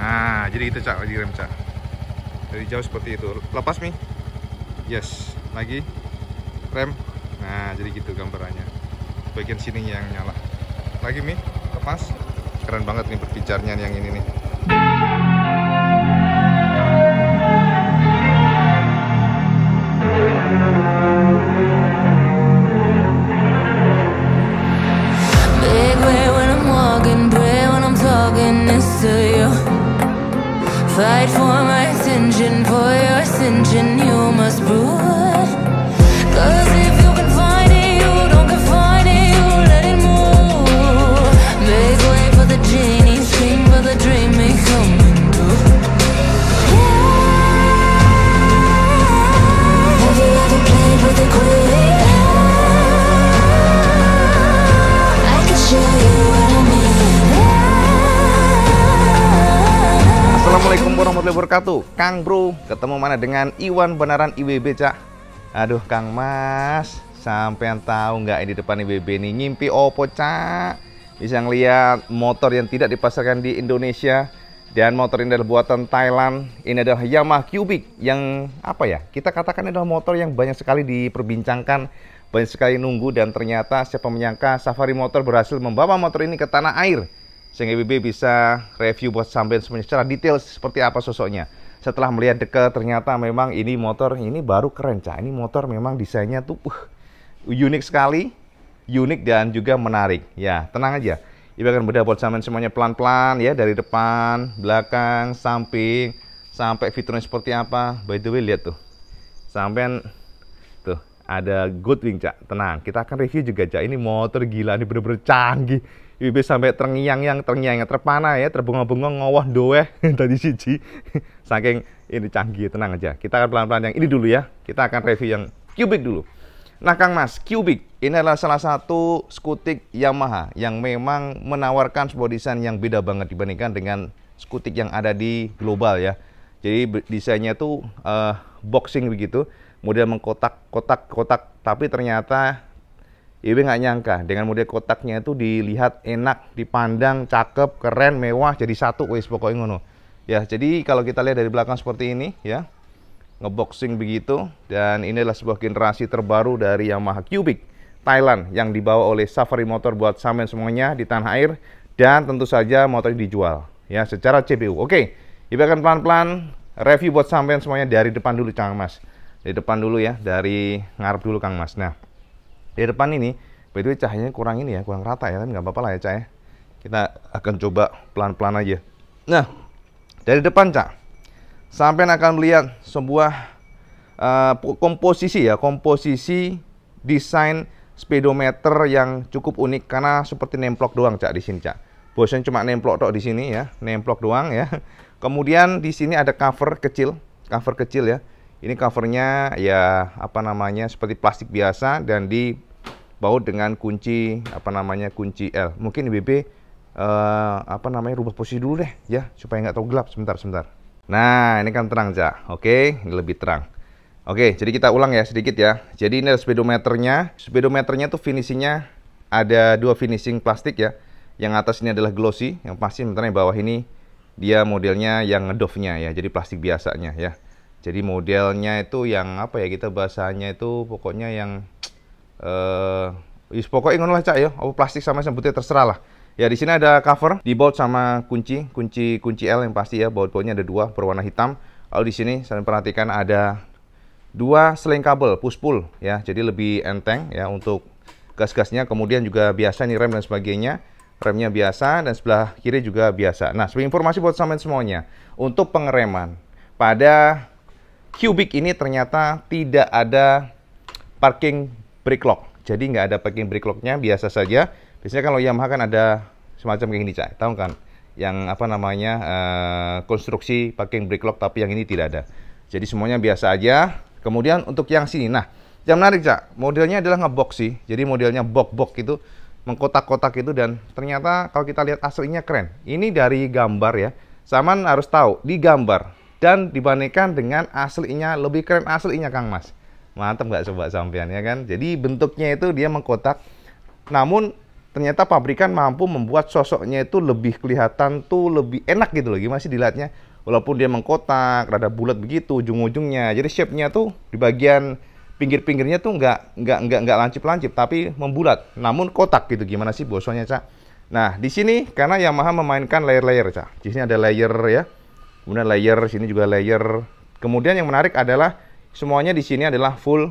Nah, jadi itu Cak, lagi rem Cak. Dari jauh seperti itu. Lepas Mi. Yes, lagi rem. Nah, jadi gitu gambarannya. Bagian sini yang nyala. Lagi Mi, lepas. Keren banget nih berbicaranya yang ini nih. Fight for my attention, for your ascension, you must rule. Cause if you can find it, you don't confine it, you let it move. Make way for the genie, scream for the dream, it coming true. Yeah. Have you ever played with a queen? I can show you what I mean. Assalamualaikum warahmatullahi wabarakatuh. Kang Bro, ketemu mana dengan Iwan Benaran IWB Cak. Aduh Kang Mas, sampean tahu nggak ini depan IWB ini ngimpi opo Cak? Bisa ngeliat motor yang tidak dipasarkan di Indonesia. Dan motor ini adalah buatan Thailand. Ini adalah Yamaha Cubic yang apa ya? Kita katakan adalah motor yang banyak sekali diperbincangkan, banyak sekali nunggu, dan ternyata siapa menyangka Safari Motor berhasil membawa motor ini ke tanah air. Sehingga IWB bisa review buat sampean semuanya secara detail seperti apa sosoknya. Setelah melihat dekat, ternyata memang ini motor ini baru keren Cak. Ini motor memang desainnya tuh unik sekali, unik dan juga menarik. Ya, tenang aja. IWB akan bedah buat sampean semuanya pelan-pelan ya, dari depan, belakang, samping, sampai fiturnya seperti apa. By the way, lihat tuh. Sampean tuh ada Goodwing Cak. Tenang, kita akan review juga Cak. Ini motor gila, ini bener-bener canggih. IWB sampai terngiang-yang terpana ya, terbengong-bengong ngowah doeh tadi siji. Saking ini canggih, tenang aja. Kita akan pelan-pelan yang ini dulu ya. Kita akan review yang Cubic dulu. Nah Kang Mas, Cubic ini adalah salah satu skutik Yamaha yang memang menawarkan sebuah desain yang beda banget dibandingkan dengan skutik yang ada di global ya. Jadi desainnya tuh boxing begitu, model mengkotak-kotak, tapi ternyata IWB nggak nyangka dengan model kotaknya itu dilihat enak, dipandang, cakep, keren, mewah, jadi satu wis pokoknya ngono. Ya, jadi kalau kita lihat dari belakang seperti ini ya, ngeboxing begitu, dan ini adalah sebuah generasi terbaru dari Yamaha Cubic Thailand yang dibawa oleh Safari Motor buat sampean semuanya di tanah air, dan tentu saja motor ini dijual ya secara CBU. Oke, IWB akan pelan-pelan review buat sampean semuanya dari depan dulu Kang Mas. Dari depan dulu ya, dari ngarep dulu Kang Mas. Nah, di depan ini, by the way cahayanya kurang ini ya, kurang rata ya, kan nggak apa-apa lah ya Cak ya. Kita akan coba pelan-pelan aja. Nah, dari depan Cak, sampai akan melihat sebuah komposisi ya, komposisi desain speedometer yang cukup unik karena seperti nemplok doang Cak di sini Cak. Bosnya cuma nemplok tok di sini ya, nemplok doang ya. Kemudian di sini ada cover kecil ya. Ini covernya ya apa namanya seperti plastik biasa dan dibaut dengan kunci apa namanya kunci L. Mungkin IWB apa namanya rubah posisi dulu deh ya supaya nggak terlalu gelap sebentar. Nah ini kan terang Cak. Oke, ini lebih terang. Oke, jadi kita ulang ya sedikit ya. Jadi ini ada speedometernya. Speedometernya tuh finishingnya ada dua finishing plastik ya. Yang atas ini adalah glossy, yang pasti sementara yang bawah ini dia modelnya yang ngedove-nya ya. Jadi plastik biasanya ya. Jadi modelnya itu yang apa ya kita bahasanya itu pokoknya yang pokoknya ngono lah Cak ya. Oh plastik sama sebutnya terserah lah. Ya di sini ada cover dibaut sama kunci L yang pasti ya. Baut-bautnya ada dua berwarna hitam. Lalu di sini saya perhatikan ada dua seling kabel push pull ya. Jadi lebih enteng ya untuk gas-gasnya. Kemudian juga biasa nih rem dan sebagainya. Remnya biasa dan sebelah kiri juga biasa. Nah sebagai informasi buat sampean semuanya, untuk pengereman pada Cubic ini ternyata tidak ada parking brake lock. Jadi nggak ada parking brake locknya, biasa saja. Biasanya kalau Yamaha kan ada semacam kayak gini Cak, tahu kan? Yang apa namanya konstruksi parking brake lock, tapi yang ini tidak ada. Jadi semuanya biasa aja. Kemudian untuk yang sini, nah yang menarik Cak, modelnya adalah ngebox sih. Jadi modelnya box itu mengkotak-kotak itu, dan ternyata kalau kita lihat aslinya keren. Ini dari gambar ya. Saman harus tahu di gambar dan dibandingkan dengan aslinya lebih keren aslinya Kang Mas. Mantap nggak coba sampean ya kan? Jadi bentuknya itu dia mengkotak, namun ternyata pabrikan mampu membuat sosoknya itu lebih kelihatan tuh lebih enak gitu loh, gimana sih dilihatnya. Walaupun dia mengkotak, rada bulat begitu ujung-ujungnya. Jadi shape-nya tuh di bagian pinggir-pinggirnya tuh nggak lancip-lancip, tapi membulat. Namun kotak gitu, gimana sih bosonnya, Cak? Nah, di sini karena Yamaha memainkan layer-layer, Cak. Di sini ada layer ya. Kemudian layer, sini juga layer. Kemudian yang menarik adalah semuanya di sini adalah full.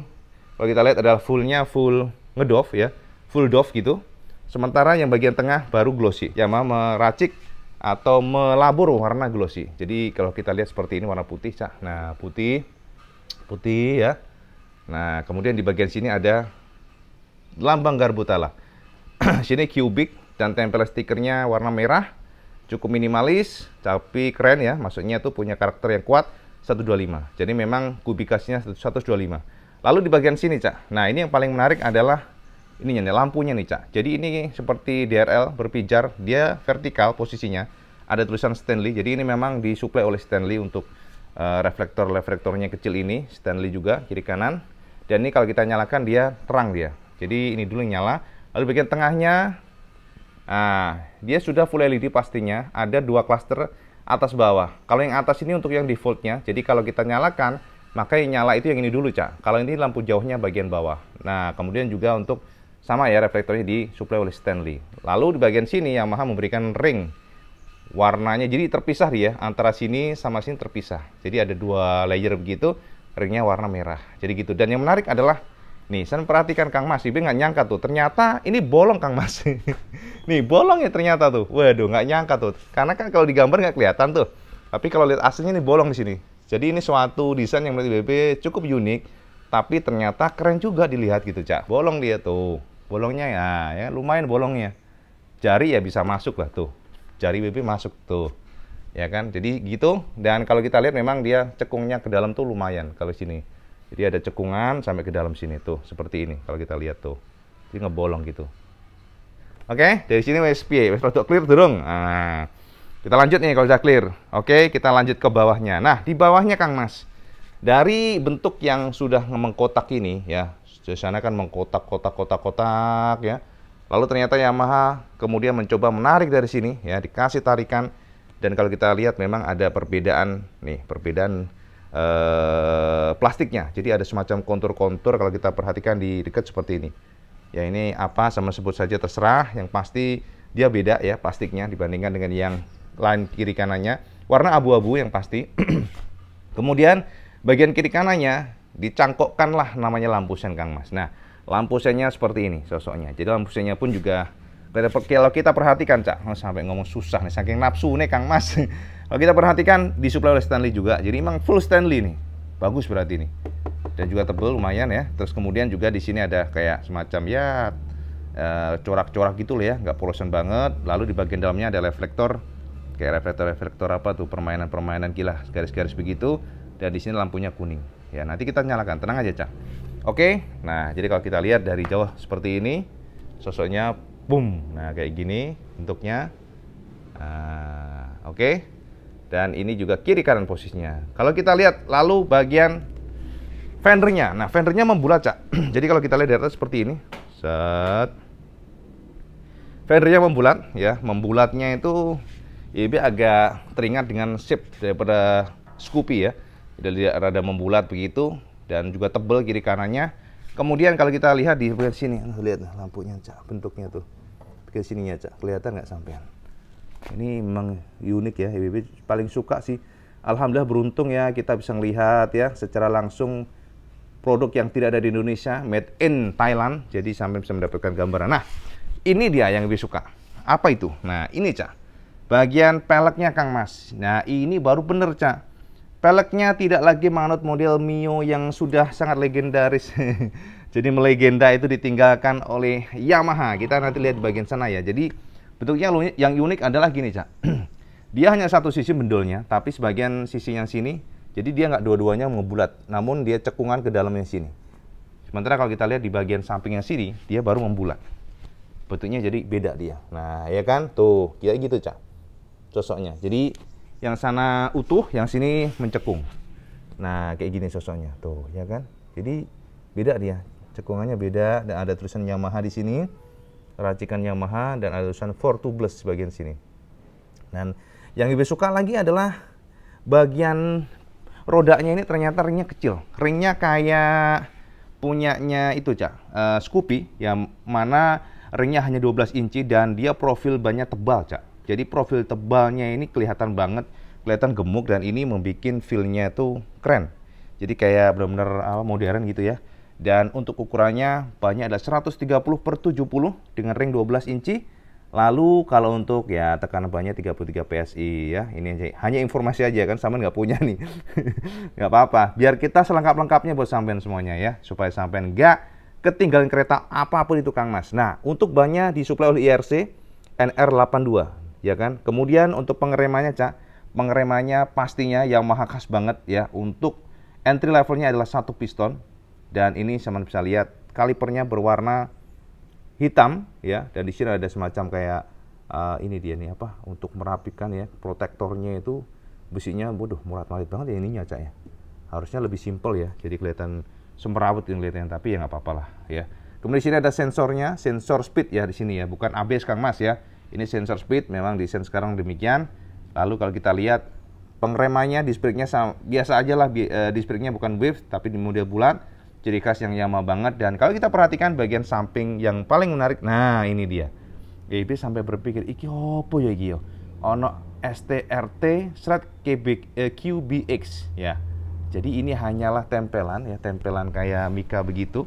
Kalau kita lihat adalah fullnya full ngedoff ya, full doff gitu. Sementara yang bagian tengah baru glossy. Yamaha meracik atau melabur warna glossy. Jadi kalau kita lihat seperti ini warna putih, Cak. Nah, putih ya. Nah, kemudian di bagian sini ada lambang Garbutala. Sini cubic dan tempel stikernya warna merah. Cukup minimalis, tapi keren ya. Maksudnya itu punya karakter yang kuat, 125. Jadi memang kubikasinya 125. Lalu di bagian sini, Cak. Nah, ini yang paling menarik adalah ininya nih, lampunya nih, Cak. Jadi ini seperti DRL berpijar, dia vertikal posisinya. Ada tulisan Stanley. Jadi ini memang disuplai oleh Stanley untuk reflektornya kecil ini, Stanley juga kiri kanan. Dan ini kalau kita nyalakan dia terang dia. Jadi ini dulu yang nyala. Lalu bagian tengahnya, dia sudah full LED pastinya. Ada 2 klaster atas bawah. Kalau yang atas ini untuk yang defaultnya. Jadi kalau kita nyalakan, maka yang nyala itu yang ini dulu, Cak. Kalau ini lampu jauhnya bagian bawah. Nah, kemudian juga untuk sama ya, reflektornya disuplai oleh Stanley. Lalu di bagian sini Yamaha memberikan ring warnanya, jadi terpisah dia antara sini sama sini terpisah. Jadi ada 2 layer begitu, ringnya warna merah. Jadi gitu. Dan yang menarik adalah nih, saya perhatikan Kang Mas, Ibe nggak nyangka tuh, ternyata ini bolong Kang Mas. Nih bolong ya ternyata tuh. Waduh, nggak nyangka tuh. Karena kan kalau digambar nggak kelihatan tuh. Tapi kalau lihat aslinya ini bolong di sini. Jadi ini suatu desain yang menurut IBB cukup unik, tapi ternyata keren juga dilihat gitu, Cak. Bolong dia tuh. Bolongnya ya lumayan bolongnya. Jari ya bisa masuk lah tuh. Jari BB masuk tuh. Ya kan? Jadi gitu. Dan kalau kita lihat memang dia cekungnya ke dalam tuh lumayan kalau sini. Jadi ada cekungan sampai ke dalam sini tuh, seperti ini kalau kita lihat tuh. Jadi ngebolong gitu. Oke, dari sini wes piye? Wes rodok clear durung? Nah, kita lanjut nih kalau sudah clear. Oke, kita lanjut ke bawahnya. Nah, di bawahnya Kang Mas. Dari bentuk yang sudah mengkotak ini ya, di sana kan mengkotak-kotak ya. Lalu ternyata Yamaha kemudian mencoba menarik dari sini ya, dikasih tarikan. Dan kalau kita lihat memang ada perbedaan nih, perbedaan plastiknya. Jadi ada semacam kontur-kontur kalau kita perhatikan di dekat seperti ini. Ya ini apa sama sebut saja terserah, yang pasti dia beda ya plastiknya dibandingkan dengan yang lain kiri kanannya. Warna abu-abu yang pasti. Kemudian bagian kiri kanannya dicangkokkanlah namanya lampu sen Kang Mas. Nah, lampu sennya seperti ini sosoknya. Jadi lampu sennya pun juga kalau kita perhatikan, Cak, sampai ngomong susah nih saking nafsu nih Kang Mas. Kalau kita perhatikan disuplai oleh Stanley juga. Jadi memang full Stanley nih. Bagus berarti nih. Dan juga tebel lumayan ya. Terus kemudian juga di sini ada kayak semacam ya corak-corak gitu loh ya, nggak polosan banget. Lalu di bagian dalamnya ada reflektor. Kayak reflektor apa tuh, permainan-permainan kilah, garis-garis begitu. Dan di sini lampunya kuning. Ya, nanti kita nyalakan, tenang aja, Cak. Oke. Nah, jadi kalau kita lihat dari jauh seperti ini, sosoknya boom. Nah, kayak gini bentuknya. Oke. Dan ini juga kiri kanan posisinya. Kalau kita lihat lalu bagian fendernya. Nah, fendernya membulat, Cak. Jadi kalau kita lihat dari atas seperti ini. Set. Fendernya membulat ya. Membulatnya itu IB agak teringat dengan shape daripada Scoopy ya. Jadi rada membulat begitu dan juga tebal kiri kanannya. Kemudian kalau kita lihat di bagian sini, lihat lampunya, Cak, bentuknya tuh. Bagian sininya, Cak, kelihatan nggak sampean? Ini memang unik ya, IBB paling suka sih. Alhamdulillah beruntung ya kita bisa melihat ya secara langsung produk yang tidak ada di Indonesia, made in Thailand. Jadi sampai bisa mendapatkan gambaran. Nah, ini dia yang lebih suka. Apa itu? Nah, ini, Cak. Bagian peleknya Kang Mas. Nah, ini baru bener, Cak. Peleknya tidak lagi manut model Mio yang sudah sangat legendaris. Jadi melegenda itu ditinggalkan oleh Yamaha. Kita nanti lihat di bagian sana ya. Jadi bentuknya yang unik adalah gini, Cak. Dia hanya satu sisi bendolnya, tapi sebagian sisi yang sini, jadi dia nggak dua-duanya ngebulat, namun dia cekungan ke dalamnya sini. Sementara kalau kita lihat di bagian samping yang sini, dia baru membulat. Bentuknya jadi beda dia. Nah, ya kan? Tuh, kayak gitu, Cak. Sosoknya. Jadi yang sana utuh, yang sini mencekung. Nah, kayak gini sosoknya. Tuh, ya kan? Jadi beda dia. Cekungannya beda dan ada tulisan Yamaha di sini. racikan Yamaha dan ada tulisan For Tubeless bagian sini. Dan yang lebih suka lagi adalah bagian rodanya ini ternyata ringnya kecil. Ringnya kayak punyanya itu Cak, Scoopy, yang mana ringnya hanya 12 inci dan dia profil bannya tebal Cak. Jadi profil tebalnya ini kelihatan banget, kelihatan gemuk, dan ini membuat feel-nya itu keren. Jadi kayak benar-benar modern gitu ya. Dan untuk ukurannya bannya ada 130/70 dengan ring 12 inci. Lalu kalau untuk ya tekanan bannya 33 PSI ya. Ini hanya informasi aja kan, sama nggak punya nih. Nggak apa-apa. Biar kita selengkap-lengkapnya buat sampean semuanya ya. Supaya sampean nggak ketinggalan kereta apapun itu Kang Mas. Nah, untuk bannya disuplai oleh IRC NR82 ya kan. Kemudian untuk pengeremannya Cak, pengeremannya pastinya Yamaha khas banget ya. Untuk entry levelnya adalah 1 piston. Dan ini sama bisa lihat kalipernya berwarna hitam ya, dan di sini ada semacam kayak ini dia nih apa untuk merapikan ya, protektornya itu besinya murah-marit banget ya ininya Cak ya. Harusnya lebih simple ya, jadi kelihatan semrawut kelihatannya, tapi ya nggak apa-apa lah ya. Kemudian di sini ada sensornya, sensor speed ya di sini ya, bukan ABS Kang Mas ya. Ini sensor speed, memang desain sekarang demikian. Lalu kalau kita lihat pengeremannya, disc brake-nya biasa aja lah, disc brake-nya bukan wave tapi di model bulat. Ciri khas yang Yamaha banget. Dan kalau kita perhatikan bagian samping yang paling menarik, nah ini dia. IB sampai berpikir, iki opo ya iki yo? Ono STRT Shred QBX ya. Jadi ini hanyalah tempelan ya, tempelan kayak Mika begitu.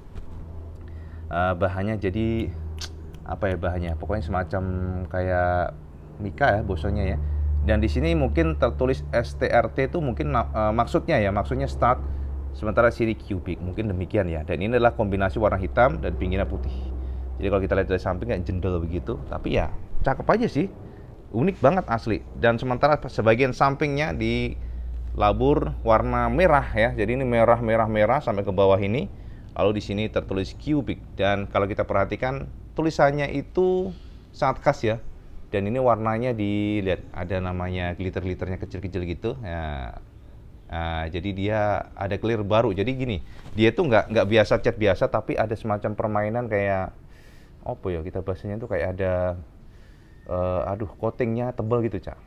Bahannya jadi apa ya bahannya? Pokoknya semacam kayak Mika ya bosonnya ya. Dan di sini mungkin tertulis STRT itu mungkin maksudnya start. Sementara sini cubic, mungkin demikian ya. Dan ini adalah kombinasi warna hitam dan pinggirnya putih. Jadi kalau kita lihat dari samping kayak jendel begitu, tapi ya cakep aja sih. Unik banget asli. Dan sementara sebagian sampingnya di labur warna merah ya. Jadi ini merah sampai ke bawah ini. Lalu di sini tertulis cubic. Dan kalau kita perhatikan tulisannya itu sangat khas ya. Dan ini warnanya dilihat ada namanya glitter-glitternya kecil-kecil gitu. Ya. Nah, jadi dia ada clear baru. Jadi gini, dia tuh nggak biasa cat biasa, tapi ada semacam permainan kayak apa ya kita bahasanya tuh kayak ada coatingnya tebal gitu Cak,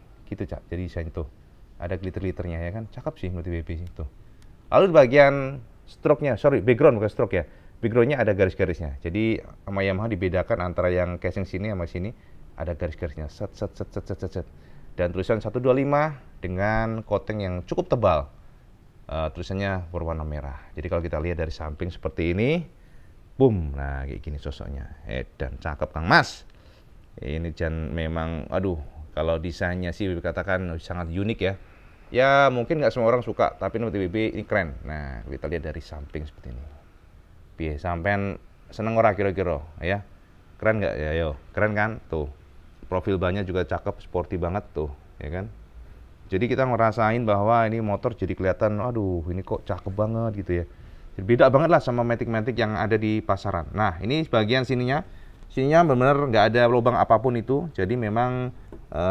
Jadi desain tuh ada glitter-glitternya ya kan, cakep sih menurut BB itu. Lalu di bagian stroke-nya, background bukan stroke ya, background-nya ada garis-garisnya. Jadi sama Yamaha dibedakan antara yang casing sini sama sini ada garis-garisnya, set. Dan tulisan 125 dengan coating yang cukup tebal. Tulisannya berwarna merah. Jadi kalau kita lihat dari samping seperti ini, boom, nah kayak gini sosoknya. Dan cakep Kang Mas. Ini memang, kalau desainnya sih dikatakan sangat unik ya. Ya mungkin nggak semua orang suka, tapi menurut BB ini keren. Nah kita lihat dari samping seperti ini. Piye sampean seneng ora kira-kira ya? Keren nggak ya? Yo, keren kan? Tuh. Profil bannya juga cakep, sporty banget tuh, ya kan? Jadi kita ngerasain bahwa ini motor jadi kelihatan, ini kok cakep banget gitu ya. Jadi beda banget lah sama Matic-Matic yang ada di pasaran. Nah, ini bagian sininya benar-benar nggak ada lubang apapun itu. Jadi memang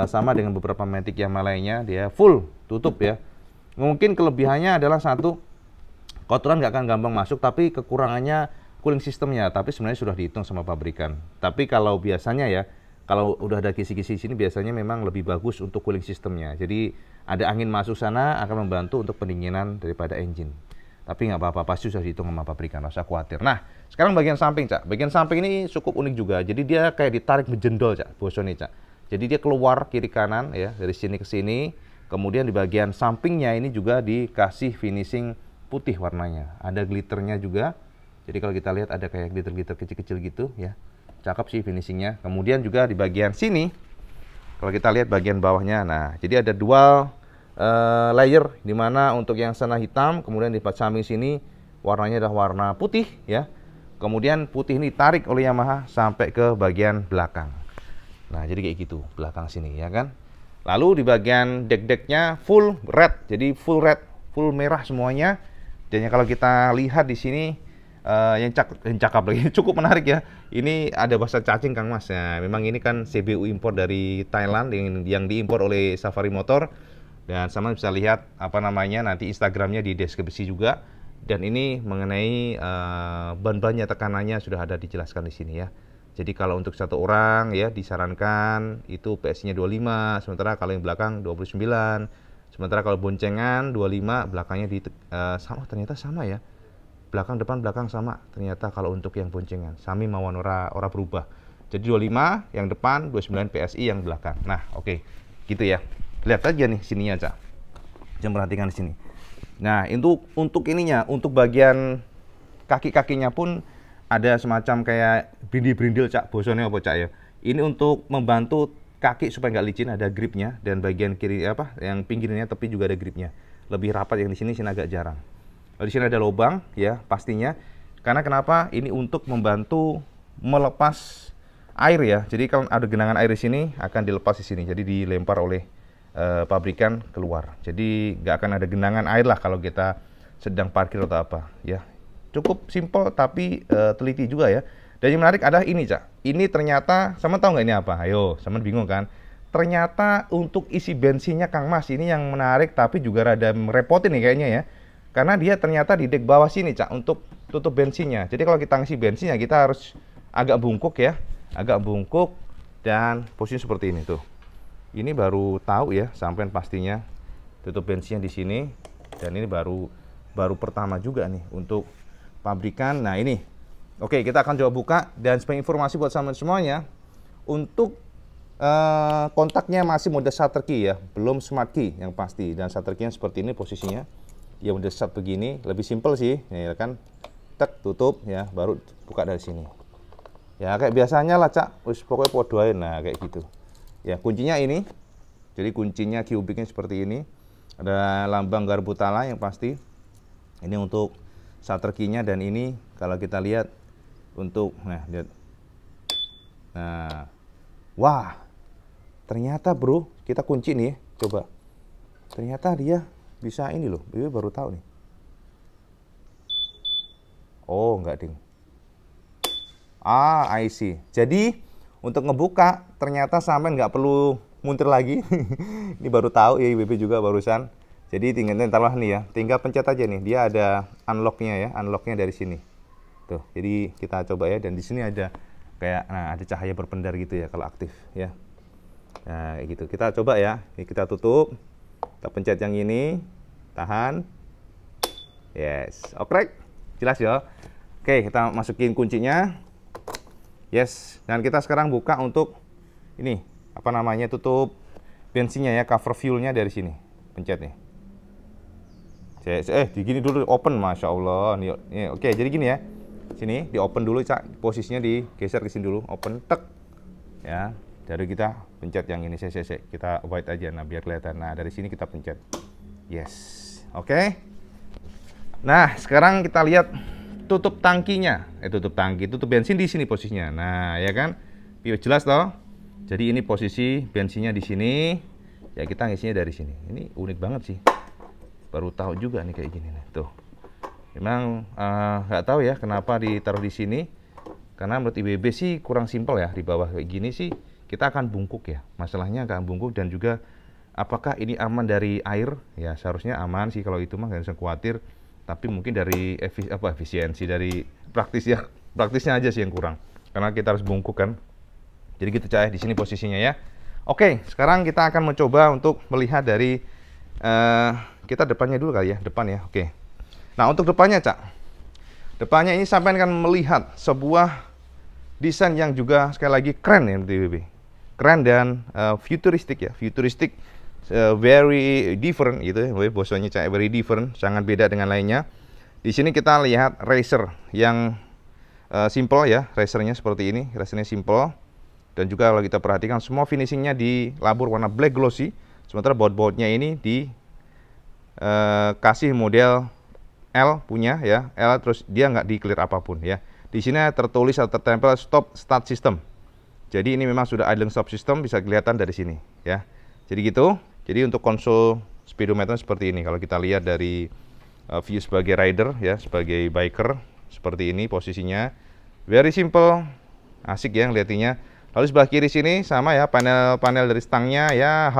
sama dengan beberapa Matic yang lainnya, dia full tutup ya. Mungkin kelebihannya adalah satu, kotoran nggak akan gampang masuk, tapi kekurangannya cooling sistemnya. Tapi sebenarnya sudah dihitung sama pabrikan. Tapi kalau biasanya ya, kalau udah ada kisi-kisi sini biasanya memang lebih bagus untuk cooling sistemnya. Jadi ada angin masuk sana akan membantu untuk pendinginan daripada engine. Tapi nggak apa-apa, pasti sudah dihitung sama pabrikan, nggak usah khawatir. Nah, sekarang bagian samping Cak. Bagian samping ini cukup unik juga. Jadi dia kayak ditarik menjendol Cak, bosonnya Cak. Jadi dia keluar kiri kanan ya, dari sini ke sini. Kemudian di bagian sampingnya ini juga dikasih finishing putih warnanya. Ada glitternya juga. Jadi kalau kita lihat ada kayak glitter-glitter kecil-kecil gitu ya. Cakep sih finishingnya. Kemudian juga di bagian sini, kalau kita lihat bagian bawahnya, nah jadi ada dual layer, dimana untuk yang sana hitam, kemudian di samping sini warnanya adalah warna putih ya. Kemudian putih ini ditarik oleh Yamaha sampai ke bagian belakang. Nah jadi kayak gitu belakang sini ya kan. Lalu di bagian deck-decknya full red, jadi full red, full merah semuanya. Dan kalau kita lihat di sini yang cakep lagi, cukup menarik ya. Ini ada bahasa cacing Kang Mas ya. Memang ini kan CBU impor dari Thailand yang diimpor oleh Safari Motor. Dan sama bisa lihat apa namanya nanti Instagramnya di deskripsi juga. Dan ini mengenai ban-bannya, tekanannya sudah ada dijelaskan di sini ya. Jadi kalau untuk satu orang ya disarankan itu PSI-nya 25, sementara kalau yang belakang 29. Sementara kalau boncengan 25, belakangnya sama, ternyata sama ya. Belakang depan belakang sama ternyata kalau untuk yang boncengan. Sami mawon ora berubah. Jadi 25 yang depan, 29 PSI yang belakang. Nah, oke. Gitu ya. Lihat aja nih sininya, Cak. Jangan perhatikan di sini. Nah, untuk ininya, untuk bagian kaki-kakinya pun ada semacam kayak brindil-brindil, Cak. Bosone apa, Cak ya? Ini untuk membantu kaki supaya nggak licin, ada gripnya, dan bagian kiri yang pinggirnya tepi juga ada gripnya. Lebih rapat, yang di sini agak jarang. Di sini ada lubang ya pastinya. Karena kenapa? Ini untuk membantu melepas air ya. Jadi kalau ada genangan air di sini akan dilepas di sini. Jadi dilempar oleh pabrikan keluar. Jadi nggak akan ada genangan air lah kalau kita sedang parkir atau apa ya. Cukup simpel tapi teliti juga ya. Dan yang menarik adalah ini, Cak. Ini ternyata, sama tahu nggak ini apa? Ayo, sama bingung kan? Ternyata untuk isi bensinnya Kang Mas, ini yang menarik tapi juga rada merepotin nih kayaknya ya. Karena dia ternyata di dek bawah sini, Cak, untuk tutup bensinnya. Jadi kalau kita ngisi bensinnya, kita harus agak bungkuk ya. Agak bungkuk dan posisi seperti ini tuh. Ini baru tahu ya, sampean pastinya tutup bensinnya di sini. Dan ini baru pertama juga nih untuk pabrikan. Nah ini, oke, kita akan coba buka. Dan sebagai informasi buat sampean semuanya, untuk kontaknya masih mode shutter key ya, belum smart key yang pasti. Dan shutter key-nya seperti ini posisinya. Ya udah set begini, lebih simpel sih, ya kan, tek tutup ya, baru buka dari sini. Ya kayak biasanya lah, Cak, wis pokoknya podoain, nah kayak gitu. Ya kuncinya ini, jadi kuncinya kubiknya seperti ini, ada lambang Garbutala yang pasti. Ini untuk shutter key-nya dan ini kalau kita lihat untuk, nah lihat, nah, wah, ternyata bro, kita kunci nih, coba, ternyata dia bisa ini loh, Bibi baru tahu nih. Oh, enggak ding. I see. Jadi untuk ngebuka ternyata sampai nggak perlu muntir lagi. Ini baru tahu ya, Bibi juga barusan. Jadi tinggal taruh nih ya, tinggal pencet aja nih. Dia ada unlocknya ya, unlocknya dari sini. Tuh, jadi kita coba ya. Dan di sini ada kayak, nah ada cahaya berpendar gitu ya kalau aktif ya. Nah kayak gitu. Kita coba ya. Ini kita tutup. Kita pencet yang ini, tahan, yes, oke, jelas ya. Oke, kita masukin kuncinya, yes. Dan kita sekarang buka untuk ini, apa namanya, tutup bensinnya ya, cover fuelnya dari sini, pencet nih. Digini dulu, open, masya Allah. Nih, oke, jadi gini ya, sini di open dulu, Cak, posisinya digeser ke sini dulu, open, tek, ya. Dari kita pencet yang ini, kita white aja, nah biar kelihatan. Nah dari sini kita pencet, yes, oke. Nah sekarang kita lihat tutup tangkinya, tutup bensin di sini posisinya. Nah ya kan, jelas toh. Jadi ini posisi bensinnya di sini, ya kita ngisinya dari sini. Ini unik banget sih, baru tahu juga nih kayak gini nih. Tuh, memang nggak tahu ya kenapa ditaruh di sini. Karena menurut IWB sih kurang simpel ya, di bawah kayak gini sih. Kita akan bungkuk ya, masalahnya akan bungkuk. Dan juga apakah ini aman dari air? Ya seharusnya aman sih, kalau itu mah nggak usah khawatir. Tapi mungkin dari efisiensi, dari praktisnya aja sih yang kurang. Karena kita harus bungkuk kan. Jadi gitu, Cak, di sini posisinya ya. Oke, sekarang kita akan mencoba untuk melihat dari kita depannya dulu kali ya, depan ya. Oke. Nah untuk depannya, Cak, depannya ini sampai akan melihat sebuah desain yang juga sekali lagi keren ya, BB. Keren dan futuristik ya, very different gitu ya, bosnya, Cak, very different, sangat beda dengan lainnya. Di sini kita lihat racer yang simple ya, racernya seperti ini, racernya simple. Dan juga kalau kita perhatikan semua finishingnya di labur warna black glossy, sementara baut-bautnya ini kasih model L punya ya, L, terus dia nggak di clear apapun ya. Di sini tertulis atau tertempel stop start system. Jadi ini memang sudah idling stop system, bisa kelihatan dari sini ya. Jadi gitu. Jadi untuk konsol speedometer seperti ini. Kalau kita lihat dari view sebagai rider ya, sebagai biker, seperti ini posisinya. Very simple, asik ya ngeliatinya. Lalu sebelah kiri sini sama ya, panel dari stangnya ya,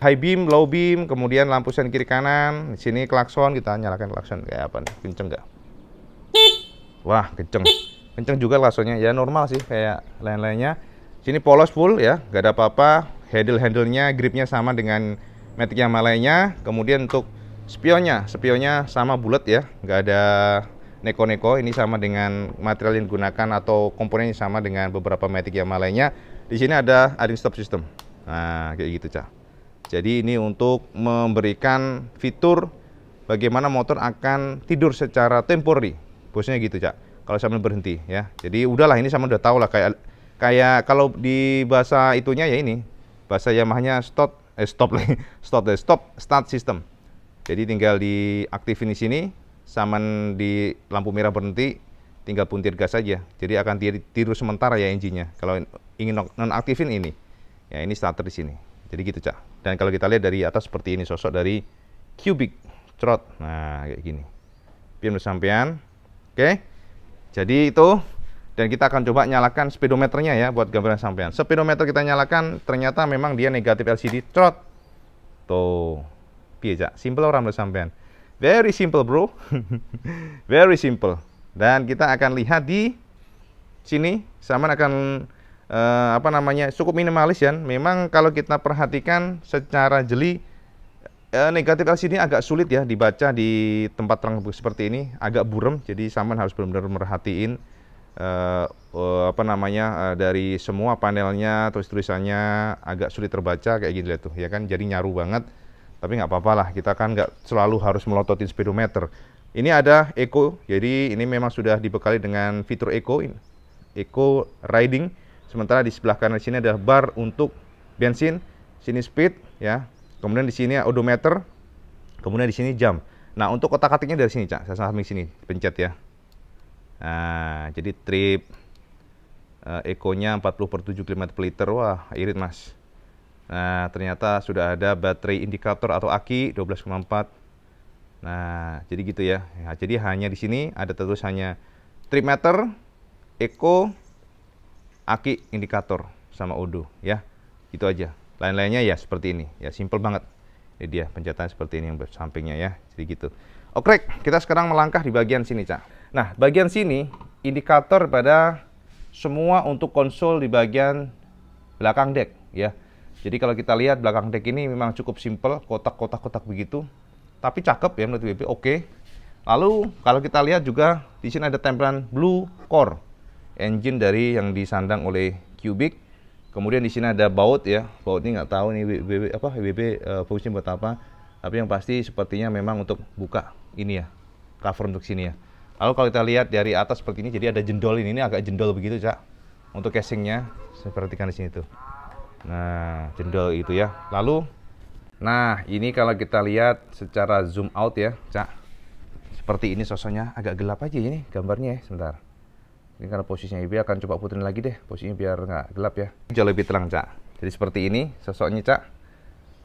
high beam, low beam, kemudian lampu sen kiri kanan. Di sini klakson, kita nyalakan klakson kayak apa nih, kenceng nggak? Wah, kenceng Kenceng juga klaksonnya, ya normal sih kayak lain-lainnya. Sini polos full ya, nggak ada apa-apa. Handle-handlenya, gripnya sama dengan Matic yang lainnya. Kemudian untuk spionnya sama bulat ya, nggak ada neko-neko. Ini sama dengan material yang digunakan atau komponennya sama dengan beberapa Matic yang lainnya. Di sini ada idling stop system. Nah, kayak gitu, Cak. Jadi ini untuk memberikan fitur bagaimana motor akan tidur secara temporary. Bosnya gitu, Cak. Kalau sambil berhenti ya. Jadi udahlah, ini sama udah tahu lah, kayak kalau di bahasa itunya ya, ini bahasa Yamaha-nya stop start system. Jadi tinggal diaktifin di sini, saman di lampu merah berhenti, tinggal puntir gas saja. Jadi akan tidur sementara ya engine-nya. Kalau ingin nonaktifin ini, ya ini starter di sini. Jadi gitu, Cak. Dan kalau kita lihat dari atas seperti ini sosok dari Cubic Trot. Nah, kayak gini. Pian sampean. Oke. Jadi itu, dan kita akan coba nyalakan speedometernya ya buat gambaran sampean. Speedometer kita nyalakan, ternyata memang dia negatif LCD trot. Tuh. Piye, Cak? Simple orang menurut sampean. Very simple, bro. Very simple. Dan kita akan lihat di sini, Saman akan cukup minimalis ya. Memang kalau kita perhatikan secara jeli, negatif LCD agak sulit ya dibaca di tempat terang seperti ini, agak buram. Jadi Saman harus benar-benar merhatiin dari semua panelnya, tulisannya agak sulit terbaca kayak gitu tuh ya kan. Jadi nyaru banget. Tapi nggak apa-apa lah, kita kan nggak selalu harus melototin speedometer. Ini ada Eco, jadi ini memang sudah dibekali dengan fitur Eco Riding. Sementara di sebelah kanan sini ada bar untuk bensin, sini speed ya. Kemudian di sini odometer, kemudian di sini jam. Nah, untuk otak-atiknya dari sini, Cak. Saya samping sini, pencet ya. Nah, jadi trip Eco-nya 40/7 km/liter. Wah, irit, Mas. Nah, ternyata sudah ada baterai indikator atau aki 12,4. Nah, jadi gitu ya. Nah, jadi hanya di sini ada terus hanya trip meter, Eco, aki, indikator sama odo ya. Gitu aja. Lain-lainnya ya seperti ini. Ya simple banget. Ini dia pencetan seperti ini yang sampingnya ya. Jadi gitu. Oke, kita sekarang melangkah di bagian sini, Cak. Nah, bagian sini indikator pada semua untuk konsol di bagian belakang deck ya. Jadi kalau kita lihat belakang deck ini memang cukup simple, kotak-kotak begitu. Tapi cakep ya menurut WB. Oke. Lalu kalau kita lihat juga di sini ada tempelan Blue Core, engine dari yang disandang oleh Cubic. Kemudian di sini ada baut ya. Baut ini nggak tahu nih WB fungsinya buat apa. Tapi yang pasti sepertinya memang untuk buka ini ya, cover untuk sini ya. Lalu kalau kita lihat dari atas seperti ini, jadi ada jendol ini agak jendol begitu, Cak. Untuk casingnya, saya perhatikan di sini tuh. Nah, jendol itu ya. Lalu, nah ini kalau kita lihat secara zoom out ya, Cak. Seperti ini sosoknya, agak gelap aja ini gambarnya ya, sebentar. Ini karena posisinya IB akan coba puterin lagi deh, posisinya biar nggak gelap ya. Jauh lebih terang, Cak. Jadi seperti ini sosoknya, Cak.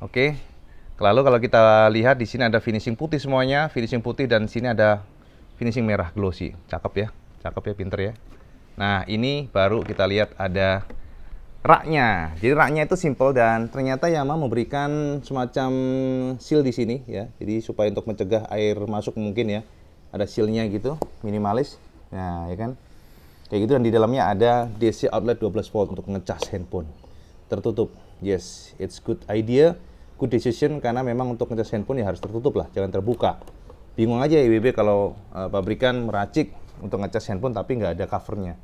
Oke. Lalu kalau kita lihat di sini ada finishing putih semuanya, finishing putih, dan sini ada finishing merah glossy. Cakep ya, pinter ya. Nah, ini baru kita lihat ada raknya. Jadi raknya itu simple dan ternyata Yamaha memberikan semacam seal di sini ya. Jadi supaya untuk mencegah air masuk mungkin ya. Ada sealnya gitu, minimalis. Nah, ya kan. Kayak gitu, dan di dalamnya ada DC outlet 12 volt untuk ngecas handphone. Tertutup. Yes, it's good idea. Good decision, karena memang untuk ngecas handphone ya harus tertutup lah, jangan terbuka. Bingung aja IWB kalau pabrikan meracik untuk ngecas handphone tapi nggak ada covernya.